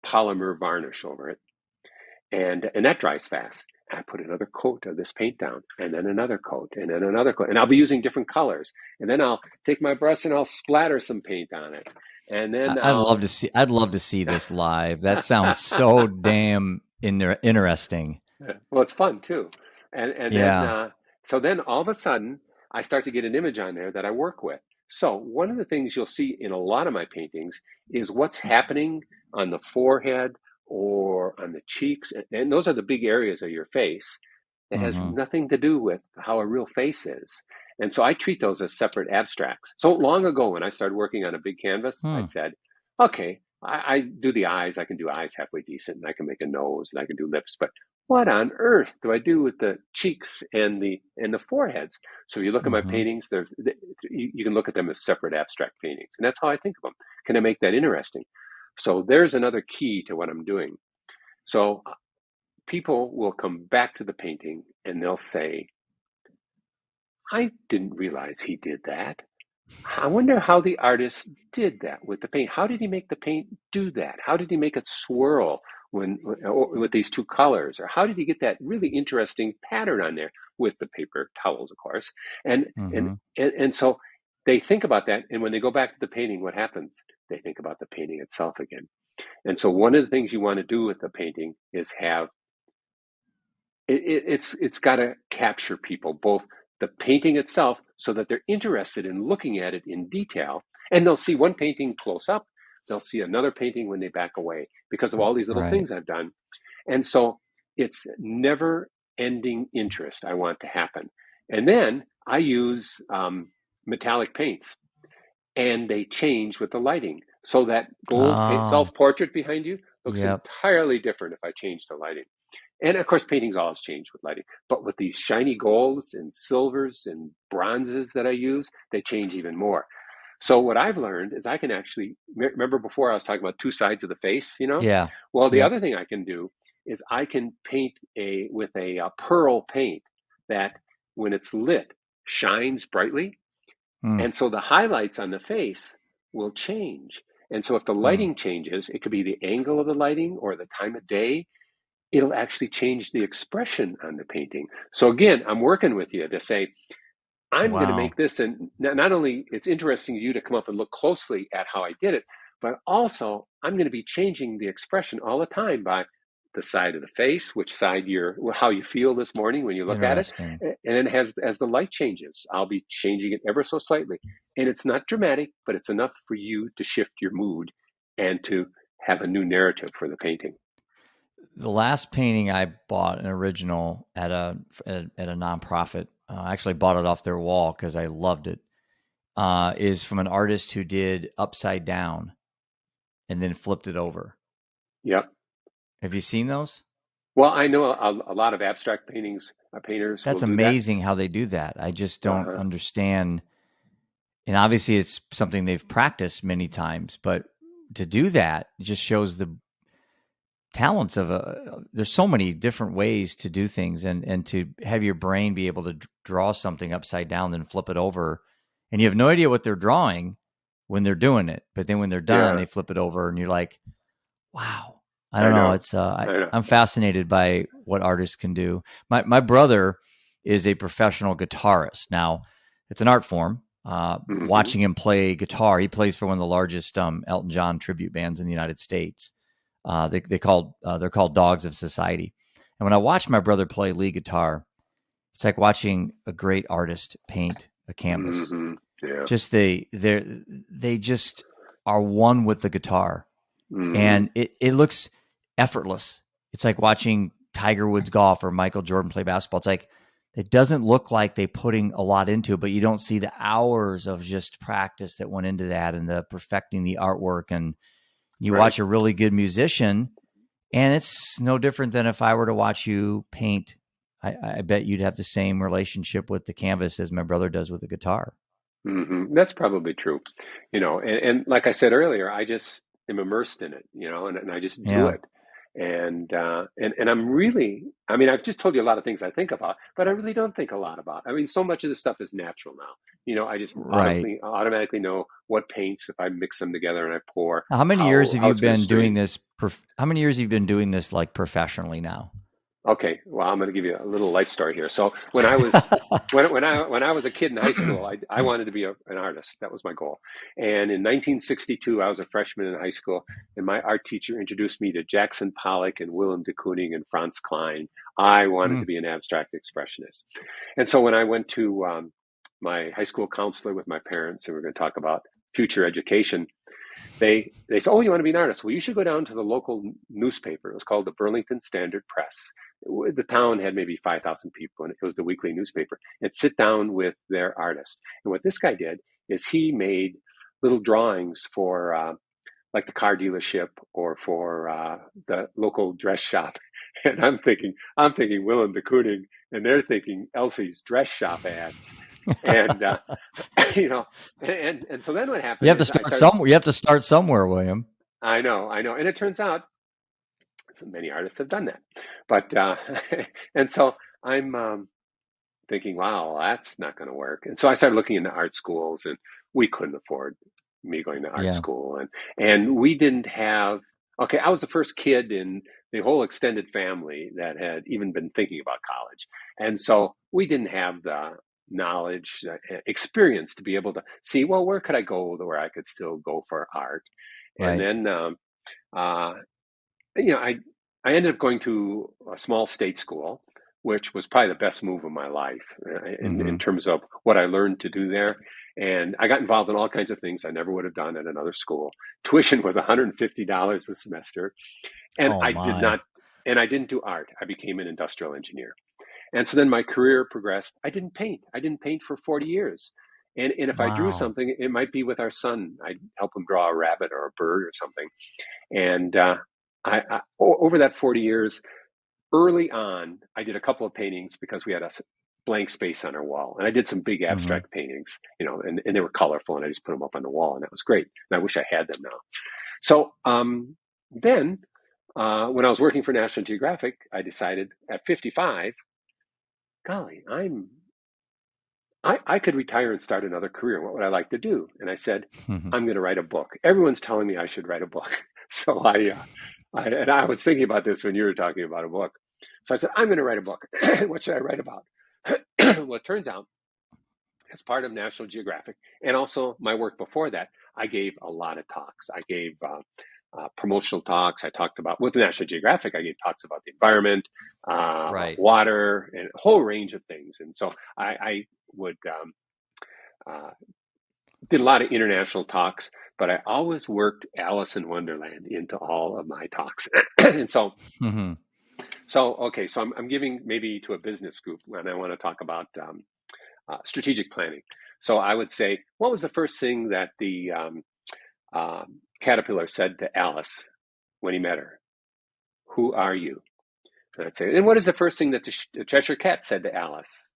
polymer varnish over it, and that dries fast. I put another coat of this paint down, and then another coat, and then another coat, and I'll be using different colors. And then I'll take my brush and I'll splatter some paint on it, and then I'd love I'll. to see. I'd love to see this live. That sounds so damn interesting. Well, it's fun too, and then Yeah. so then all of a sudden I start to get an image on there that I work with. So one of the things you'll see in a lot of my paintings is what's happening on the forehead or on the cheeks, and those are the big areas of your face that has Mm-hmm. nothing to do with how a real face is. And so I treat those as separate abstracts. So long ago, when I started working on a big canvas, I Hmm. said, okay, I do the eyes. I can do eyes halfway decent, and I can make a nose, and I can do lips. But what on earth do I do with the cheeks and the foreheads? So you look at my Mm-hmm. paintings. You can look at them as separate abstract paintings, and that's how I think of them. Can I make that interesting? So there's another key to what I'm doing. So people will come back to the painting and they'll say, I didn't realize he did that. I wonder how the artist did that with the paint. How did he make the paint do that? How did he make it swirl with these two colors? Or how did he get that really interesting pattern on there with the paper towels, of course? And and Mm-hmm. and so they think about that, and when they go back to the painting, what happens? They think about the painting itself again. And so one of the things you want to do with the painting is have it's got to capture people, both the painting itself, so that they're interested in looking at it in detail, and they'll see one painting close up, they'll see another painting when they back away because of all these little Right. things I've done. And so it's never ending interest I want to happen. And then I use metallic paints, and they change with the lighting. So that gold Oh, self-portrait behind you looks yep. entirely different if I change the lighting. And of course, paintings always change with lighting. But with these shiny golds and silvers and bronzes that I use, they change even more. So what I've learned is I can actually remember before I was talking about two sides of the face, you know? Yeah. Well, the Yep. other thing I can do is I can paint with a pearl paint that when it's lit shines brightly, Mm, and so the highlights on the face will change. And so if the mm. lighting changes, it could be the angle of the lighting or the time of day, it'll actually change the expression on the painting. So again, I'm working with you to say, I'm going to Wow. make this, and not only it's interesting to you to come up and look closely at how I did it, but also I'm going to be changing the expression all the time by the side of the face, which side how you feel this morning when you look at it, Interesting. and then as the light changes, I'll be changing it ever so slightly, and it's not dramatic, but it's enough for you to shift your mood and to have a new narrative for the painting. The last painting I bought, an original at a nonprofit, I actually bought it off their wall because I loved it. Is from an artist who did upside down and then flipped it over. Yep. Have you seen those? Well, I know a lot of abstract painters will That's do that. amazing how they do that. I just don't Uh-huh. understand. And obviously, it's something they've practiced many times, but to do that it just shows the talents of a. There's so many different ways to do things, and to have your brain be able to draw something upside down, then flip it over, and you have no idea what they're drawing when they're doing it, but then when they're done, Yeah, they flip it over, and you're like, wow. I I don't know. know. It's I know. I'm fascinated by what artists can do. My brother is a professional guitarist. Now, it's an art form. Hmm. Watching him play guitar, he plays for one of the largest Elton John tribute bands in the United States. They're called Dogs of Society. And when I watch my brother play lead guitar, it's like watching a great artist paint a canvas. Hmm. Yeah. Just they just are one with the guitar, Hmm. and it looks effortless. It's like watching Tiger Woods golf or Michael Jordan play basketball. It's like it doesn't look like they putting a lot into it, but you don't see the hours of just practice that went into that and the perfecting the artwork. And you Right. watch a really good musician, and it's no different than if I were to watch you paint. I bet you'd have the same relationship with the canvas as my brother does with the guitar. That's probably true. And like I said earlier, I just am immersed in it, and I just do Yeah, it. And I'm really, I mean, I've just told you a lot of things I think about, but I really don't think a lot about. I mean, so much of this stuff is natural now. I just right. automatically know what paints if I mix them together and I pour, How many years have how you it's going to been doing stream. this? How many years have you been doing this like professionally now? Okay, well, I'm going to give you a little life story here. So when I was a kid in high school, I wanted to be an artist. That was my goal. And in 1962, I was a freshman in high school, and my art teacher introduced me to Jackson Pollock and Willem de Kooning and Franz Klein. I wanted Mm, to be an abstract expressionist. And so when I went to my high school counselor with my parents, and we are going to talk about future education, they said, "Oh, you want to be an artist? Well, you should go down to the local newspaper." It was called the Burlington Standard Press. The town had maybe 5,000 people, and it was the weekly newspaper. And sit down with their artist. And what this guy did is he made little drawings for like the car dealership or for the local dress shop. And I'm thinking Willem de Kooning, and they're thinking Elsie's dress shop ads. And you know, and so then what happened is I started. You have to start somewhere, William. I know, and it turns out so many artists have done that, but and so I'm thinking, wow, that's not going to work. And so I started looking into art schools and we couldn't afford me going to art Yeah. school, and we didn't have. Okay, I was the first kid in the whole extended family that had even been thinking about college, and so we didn't have the knowledge, experience to be able to see, well, where could I go where I could still go for art, and Right. then uh, I ended up going to a small state school, which was probably the best move of my life in Mm-hmm. terms of what I learned to do there. And I got involved in all kinds of things I never would have done at another school. Tuition was $150 a semester, and Oh I did my. not, and I didn't do art. I became an industrial engineer. And so then my career progressed. I didn't paint. I didn't paint for 40 years. And if I drew Wow. something, it might be with our son. I'd help him draw a rabbit or a bird or something. And over that 40 years, early on, I did a couple of paintings because we had a blank space on our wall. And I did some big Mm-hmm. abstract paintings, and they were colorful, and I just put them up on the wall, and that was great. And I wish I had them now. So then, when I was working for National Geographic, I decided at 55, golly, I could retire and start another career. What would I like to do? And I said, I'm going to write a book. Everyone's telling me I should write a book. So and I was thinking about this when you were talking about a book. So I said, I'm going to write a book. What should I write about? Well, it turns out, as part of National Geographic and also my work before that, I gave a lot of talks. I gave promotional talks. I talked about, with National Geographic, I gave talks about the environment, about Right. water, and a whole range of things. And so I would uh, did a lot of international talks, but I always worked Alice in Wonderland into all of my talks. And Mm-hmm. okay, so I'm giving maybe to a business group when I want to talk about strategic planning. So I would say, what was the first thing that the caterpillar said to Alice when he met her? Who are you? And I'd say, and what is the first thing that the Cheshire Cat said to Alice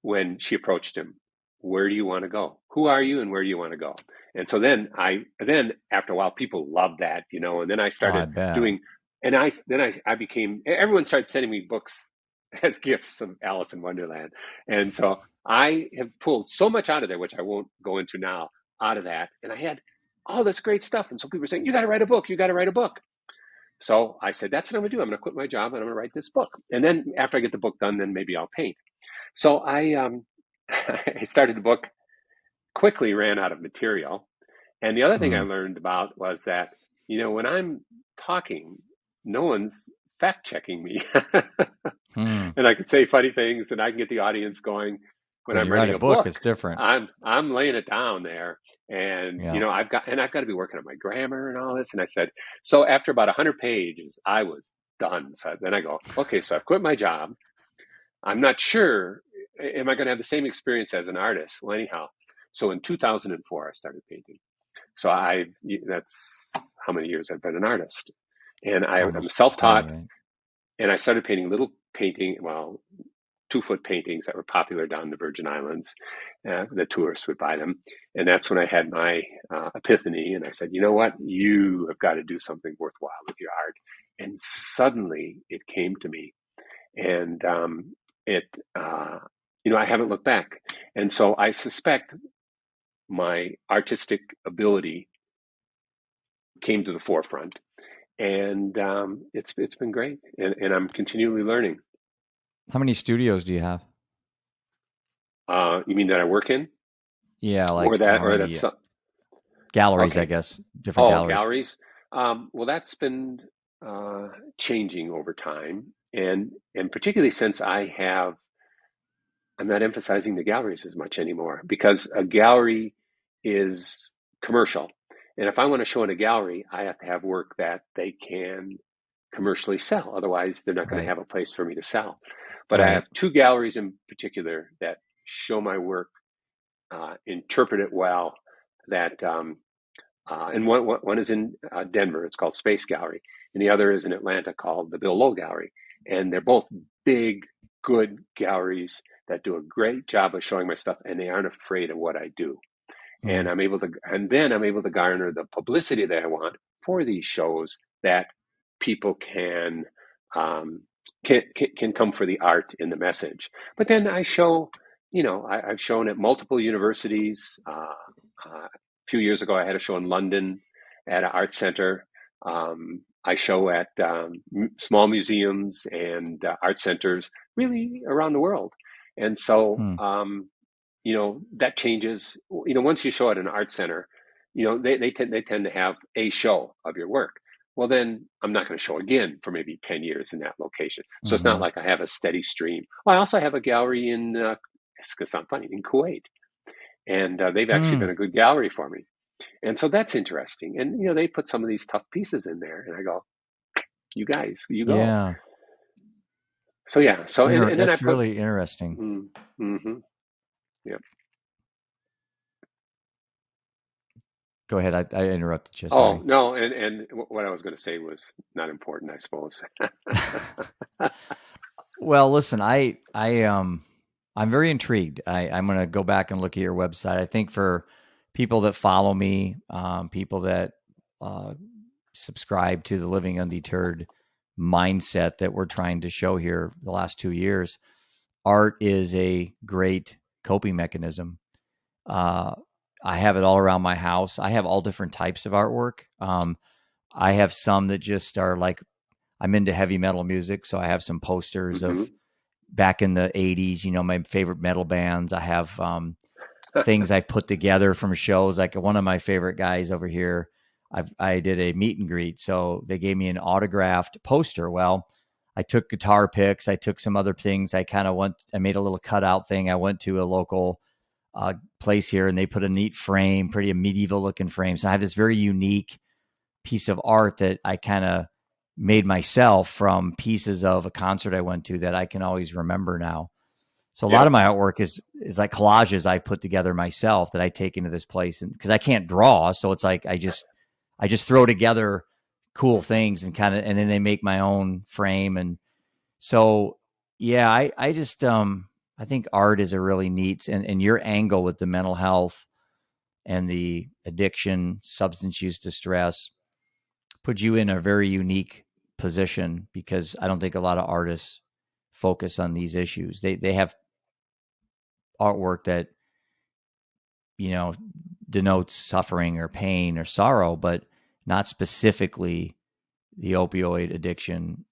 when she approached him? Where do you want to go? Who are you, and where do you want to go? And so then after a while, people loved that, and then I Oh, I started bet. doing, and I became, everyone started sending me books as gifts of Alice in Wonderland. And so I have pulled so much out of there, which I won't go into now, out of that. And I had all this great stuff. And so people were saying, you got to write a book. You got to write a book. So I said, that's what I'm going to do. I'm going to quit my job and I'm going to write this book. And then after I get the book done, then maybe I'll paint. So I started the book, quickly ran out of material. And the other thing I Mm-hmm. learned about was that, when I'm talking, no one's fact checking me. Mm. And I can say funny things and I can get the audience going. When When I'm you write writing a a book, book, it's different. I'm laying it down there, and Yeah. I've got to be working on my grammar and all this. And I said, so after about 100 pages, I was done. So then I go, okay, so I've quit my job. I'm not sure, am I going to have the same experience as an artist? Well, anyhow, so in 2004, I started painting. So that's how many years I've been an artist. And I'm Almost 20, self-taught, right? and I started painting little well, 2-foot paintings that were popular down in the Virgin Islands. The tourists would buy them. And that's when I had my epiphany. And I said, you know what? You have got to do something worthwhile with your art. And suddenly it came to me. And it, I haven't looked back. And so I suspect my artistic ability came to the forefront. And it's been great. And I'm continually learning. How many studios do you have? You mean that I work in? Yeah, Or like that, how or many that's galleries, I okay. guess, different Oh, galleries. galleries. Well, that's been changing over time, and particularly since I'm not emphasizing the galleries as much anymore because a gallery is commercial, and if I want to show in a gallery, I have to have work that they can commercially sell. Otherwise, they're not going to Right. have a place for me to sell. But I Right. have two galleries in particular that show my work, interpret it well. That and one is in Denver. It's called Space Gallery, and the other is in Atlanta called the Bill Lowe Gallery. And they're both big, good galleries that do a great job of showing my stuff, and they aren't afraid of what I do. Mm. And then I'm able to garner the publicity that I want for these shows that people um, can come for the art in the message. But then I show I've shown at multiple universities. A few years ago, I had a show in London at an art center. I show at small museums and art centers really around the world. And so, Hmm. that changes. Once you show at an art center, they tend to have a show of your work. Well, then I'm not going to show again for maybe 10 years in that location. So it's not Mm-hmm. like I have a steady stream. Well, I also have a gallery it's because I'm funny, in Kuwait. And they've actually been Hmm. a good gallery for me. And so that's interesting. And, they put some of these tough pieces in there. And I go, you guys, you go. Yeah. So, yeah. So, and then I That's put, really interesting. mm-hmm, yeah. Go ahead. I interrupted you. Oh, Sorry. no. And what I was going to say was not important, I suppose. Well, listen, I'm very intrigued. I'm going to go back and look at your website. I think for people that follow me, people that uh, subscribe to the Living Undeterred mindset that we're trying to show here the last 2 years, art is a great coping mechanism. Uh, I have it all around my house. I have all different types of artwork. I have some that just are like, I'm into heavy metal music, so I have some posters hmm of back in the 80s, my favorite metal bands. I have things I've put together from shows. Like one of my favorite guys over here, I did a meet and greet. So they gave me an autographed poster. Well, I took guitar picks. I took some other things. I made a little cutout thing. I went to a local place here and they put a neat frame, pretty medieval looking frame. So I have this very unique piece of art that I kind of made myself from pieces of a concert I went to that I can always remember now. So a lot Yeah. of my artwork is like collages I put together myself that I take into this place, and because I can't draw, so it's like I just throw together cool things and then they make my own frame. And so yeah, I just I think art is a really neat, and your angle with the mental health and the addiction, substance use distress put you in a very unique position because I don't think a lot of artists focus on these issues. They have artwork that you know denotes suffering or pain or sorrow, but not specifically the opioid addiction,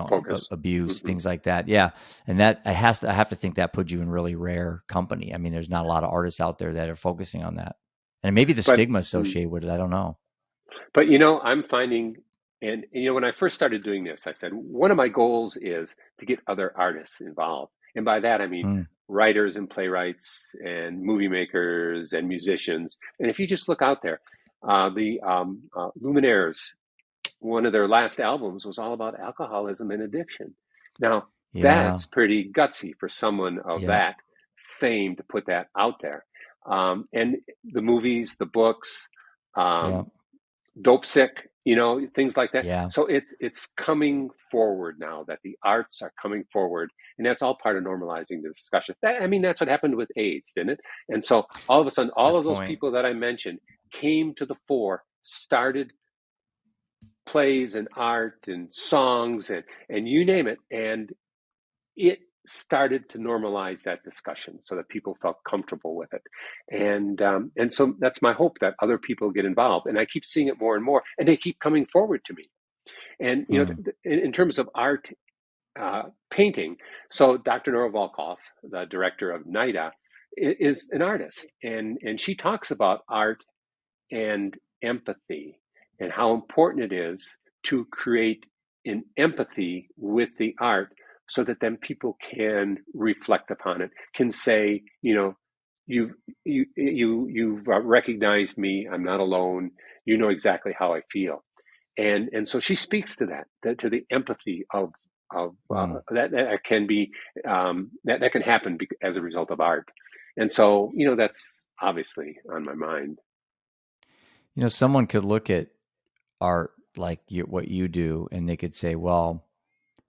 Focus. abuse, hmm things like that. Yeah, and I have to think that put you in really rare company. I mean, there's not a lot of artists out there that are focusing on that, and maybe the But, stigma mm, associated with it. I don't know. but, I'm finding, and, when I first started doing this, I said, one of my goals is to get other artists involved. And by that, I mean Hmm. writers and playwrights and movie makers and musicians. And if you just look out there, the Luminaires, one of their last albums was all about alcoholism and addiction. Now, Yeah. that's pretty gutsy for someone of Yep. that fame to put that out there. And the movies, the books, um, Yep. Dope Sick, things like that. Yeah. So it's coming forward now that the arts are coming forward, and that's all part of normalizing the discussion. I mean, that's what happened with AIDS, didn't it? And so all of a sudden, all Good of those point. people that I mentioned came to the fore, started plays and art and songs and you name it, and it started to normalize that discussion so that people felt comfortable with it, and so that's my hope that other people get involved, and I keep seeing it more and more, and they keep coming forward to me. And Hmm. in terms of art, painting, so Dr. Nora Volkoff, the director of NIDA, is an artist, and she talks about art and empathy and how important it is to create an empathy with the art so that then people can reflect upon it, can say, you've you've recognized me, I'm not alone, you know exactly how I feel. And so she speaks to that to the empathy of Hmm. that can be that can happen as a result of art. And so that's obviously on my mind. Someone could look at art like what you do, and they could say, "Well,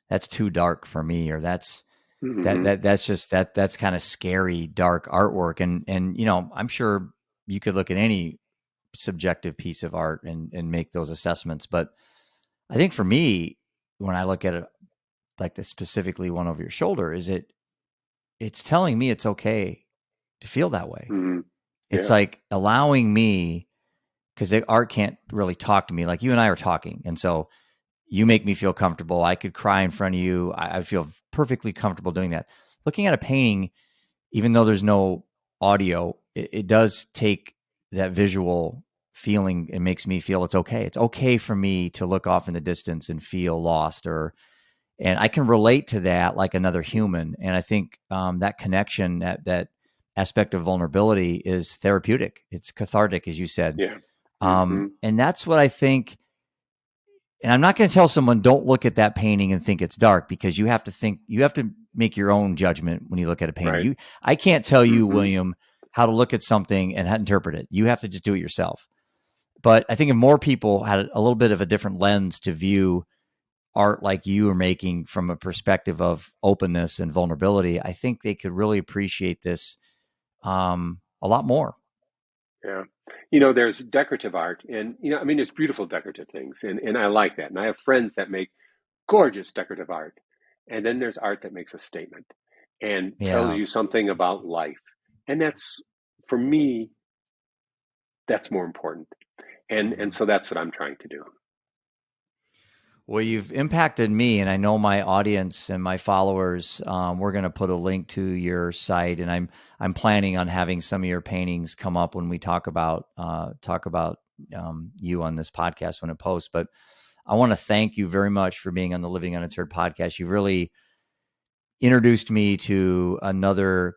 that's too dark for me," or hmm that's kind of scary, dark artwork. And I'm sure you could look at any subjective piece of art and make those assessments. But I think for me, when I look at it like this, specifically one over your shoulder, is it it's telling me it's okay to feel that way. Mm-hmm. It's Yeah. like allowing me, because the art can't really talk to me like you and I are talking. And so you make me feel comfortable. I could cry in front of you. I feel perfectly comfortable doing that. Looking at a painting, even though there's no audio, it does take that visual feeling. It makes me feel it's okay. It's okay for me to look off in the distance and feel lost, and I can relate to that like another human. And I think that connection, that aspect of vulnerability is therapeutic. It's cathartic, as you said. Yeah. Mm-hmm. And that's what I think. And I'm not going to tell someone don't look at that painting and think it's dark, because you have to think, you have to make your own judgment when you look at a painting. Right. I can't tell you, Mm-hmm. William, how to look at something and interpret it. You have to just do it yourself. But I think if more people had a little bit of a different lens to view art like you are making from a perspective of openness and vulnerability, I think they could really appreciate this a lot more. Yeah. There's decorative art and, I mean, there's beautiful decorative things and I like that. And I have friends that make gorgeous decorative art. And then there's art that makes a statement and tells Yeah. you something about life. And that's, for me, that's more important. And Mhm. so that's what I'm trying to do. Well, you've impacted me, and I know my audience and my followers. We're going to put a link to your site, and I'm planning on having some of your paintings come up when we talk about you on this podcast when it posts. But I want to thank you very much for being on the Living Undeterred podcast. You've really introduced me to another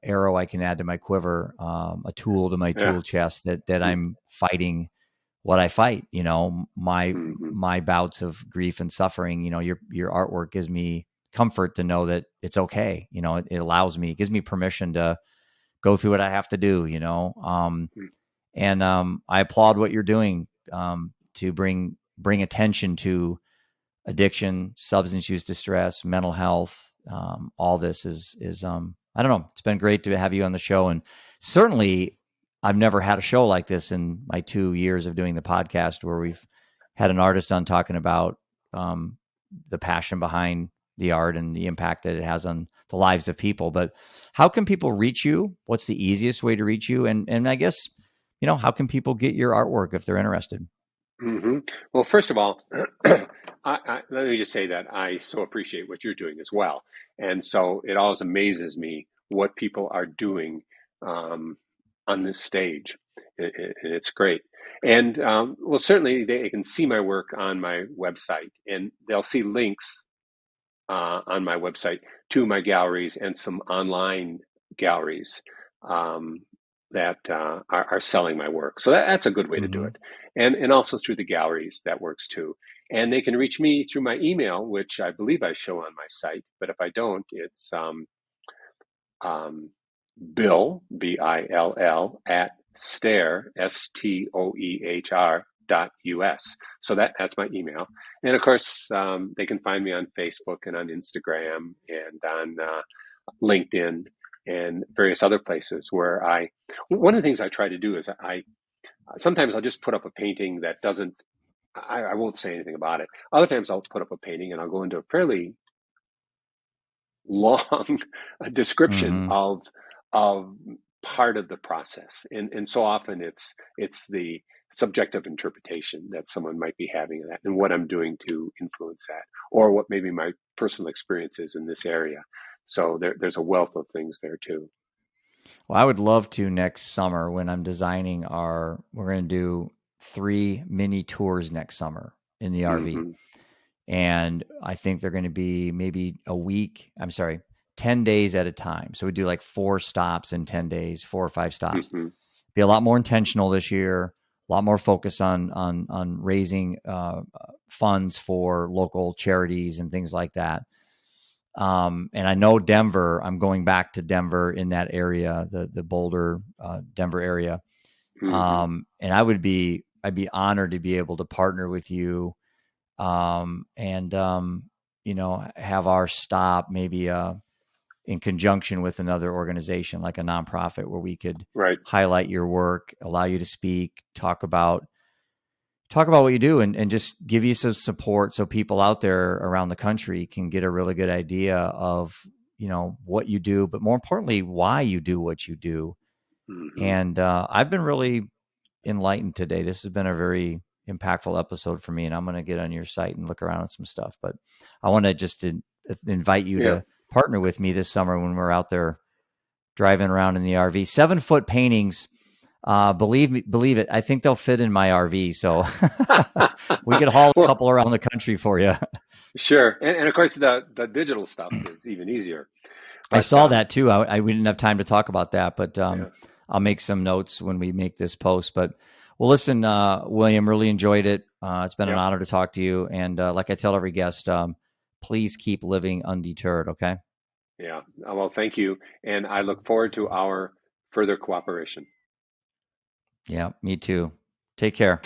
arrow I can add to my quiver, a tool to my Yeah. tool chest that I'm fighting what I fight. My Mm-hmm. my bouts of grief and suffering. Your artwork gives me comfort to know that it's okay. It allows me, it gives me permission to go through what I have to do. And I applaud what you're doing to bring attention to addiction, substance use distress, mental health. All this is I don't know. It's been great to have you on the show, and certainly I've never had a show like this in my 2 years of doing the podcast, where we've had an artist on talking about um, the passion behind the art and the impact that it has on the lives of people. But how can people reach you? What's the easiest way to reach you? And I guess, how can people get your artwork if they're interested? Hmm. Well, first of all, let me just say that I so appreciate what you're doing as well. And so it always amazes me what people are doing um, on this stage. And it's great. And well, certainly they can see my work on my website, and they'll see links on my website to my galleries and some online galleries um, that are selling my work. So that's a good way to do Mm-hmm. it. And also through the galleries, that works too. And they can reach me through my email, which I believe I show on my site. But if I don't, it's um, Bill, Bill, at Stoehr, Stoehr .us. So that's my email. And of course, they can find me on Facebook and on Instagram and on LinkedIn and various other places where one of the things I try to do is sometimes I'll just put up a painting that doesn't, I won't say anything about it. Other times I'll put up a painting and I'll go into a fairly long description Mm-hmm. of part of the process, and so often it's the subjective interpretation that someone might be having of that, and what I'm doing to influence that, or what maybe my personal experience is in this area. So there's a wealth of things there too. Well, I would love to next summer when I'm designing we're going to do 3 mini tours next summer in the RV. Mm-hmm. And I think they're going to be maybe 10 days at a time. So we do like 4 stops in 10 days, 4 or 5 stops. Mm-hmm. Be a lot more intentional this year, a lot more focus on raising funds for local charities and things like that. And I know Denver, I'm going back to Denver in that area, the Boulder, Denver area. Mm-hmm. And I'd be honored to be able to partner with you, and have our stop maybe in conjunction with another organization like a nonprofit, where we could Right. highlight your work, allow you to speak, talk about what you do, and just give you some support, so people out there around the country can get a really good idea of what you do, but more importantly, why you do what you do. Mm-hmm. And I've been really enlightened today. This has been a very impactful episode for me, and I'm going to get on your site and look around at some stuff. But I want to just invite you Yeah. to partner with me this summer when we're out there driving around in the RV. 7-foot paintings. Believe it. I think they'll fit in my RV, so we could haul a Well, couple around the country for you. sure. And of course, the digital stuff is even easier. I But saw that too. We didn't have time to talk about that, but yeah, I'll make some notes when we make this post. But well, listen, William, really enjoyed it. It's been an yeah, honor to talk to you, and like I tell every guest, please keep living undeterred. Okay? yeah. Well, thank you. And I look forward to our further cooperation. Yeah, me too. Take care.